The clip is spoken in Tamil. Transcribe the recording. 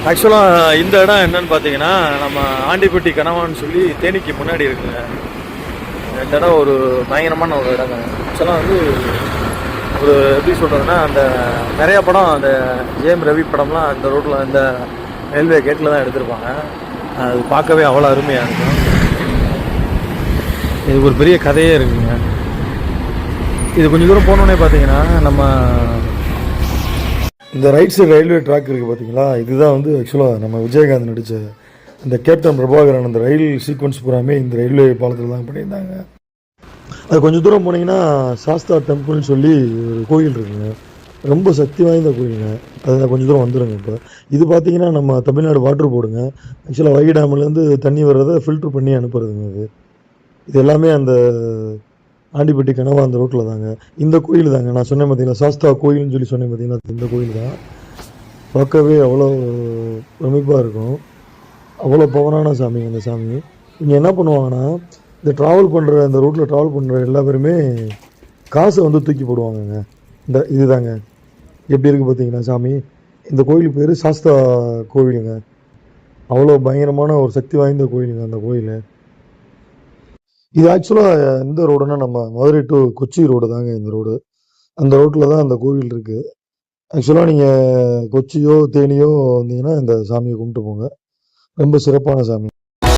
ஆக்சுவலாக இந்த இடம் என்னன்னு பார்த்தீங்கன்னா, நம்ம ஆண்டிப்பட்டி கணவான்னு சொல்லி தேனிக்கு முன்னாடி இருக்குங்க. இந்த இடம் ஒரு பயங்கரமான ஒரு இடங்க. ஆக்சுவலாக வந்து ஒரு எப்படி சொல்கிறதுன்னா, அந்த நிறையா படம், அந்த ஜேஎம் ரவி படம்லாம் அந்த ரோட்டில், இந்த ரயில்வே கேட்டில் தான் எடுத்திருப்பாங்க. அது பார்க்கவே அவ்வளோ அருமையாக இருக்கும். இது ஒரு பெரிய கதையே இருக்குங்க. இது கொஞ்சம் தூரம் போனோடனே பார்த்தீங்கன்னா, நம்ம இந்த ரைட் சைடு ரயில்வே ட்ராக் இருக்குது பார்த்தீங்களா, இதுதான் வந்து ஆக்சுவலாக நம்ம விஜயகாந்த் நடித்த இந்த கேப்டன் பிரபாகரன் அந்த ரயில் சீக்வன்ஸ் பூராமே இந்த ரயில்வே பாலத்தில் தான் பண்ணியிருந்தாங்க. அது கொஞ்சம் தூரம் போனீங்கன்னா சாஸ்தா டெம்பிள்னு சொல்லி ஒரு கோயில் இருக்குங்க. ரொம்ப சக்தி வாய்ந்த கோயிலுங்க. அது கொஞ்சம் தூரம் வந்துடுங்க. இப்போ இது பார்த்தீங்கன்னா நம்ம தமிழ்நாடு வாட்டர் போர்டுங்க. ஆக்சுவலாக வைகை டேம்லேருந்து தண்ணி வர்றதை ஃபில்ட்ரு பண்ணி அனுப்புறதுங்க. இது எல்லாமே அந்த ஆண்டிப்பட்டி கனவா அந்த ரோட்டில் தாங்க. இந்த கோயில் தாங்க நான் சொன்னேன் பார்த்தீங்களா, சாஸ்தா கோயில்னு சொல்லி சொன்னேன் பார்த்தீங்கன்னா, இந்த கோயில் தான். பார்க்கவே அவ்வளோ பிரமிப்பாக இருக்கும். அவ்வளோ பவரான சாமிங்க இந்த சாமி. இங்கே என்ன பண்ணுவாங்கன்னா, இந்த ட்ராவல் பண்ணுற இந்த ரூட்டில் ட்ராவல் பண்ணுற எல்லா பேருமே காசை வந்து தூக்கி போடுவாங்கங்க. இந்த இதுதாங்க எப்படி இருக்குது பார்த்தீங்கன்னா சாமி. இந்த கோயிலுக்கு பேர் சாஸ்தா கோவிலுங்க. அவ்வளோ பயங்கரமான ஒரு சக்தி வாய்ந்த கோயிலுங்க அந்த கோயில். இது ஆக்சுவலாக எந்த ரோடுன்னா, நம்ம மதுரை டு கொச்சி ரோடு தாங்க இந்த ரோடு. அந்த ரோட்டில் தான் அந்த கோவில் இருக்குது. ஆக்சுவலாக நீங்கள் கொச்சியோ தேனியோ வந்தீங்கன்னா இந்த சாமியை கும்பிட்டு போங்க. ரொம்ப சிறப்பான சாமி.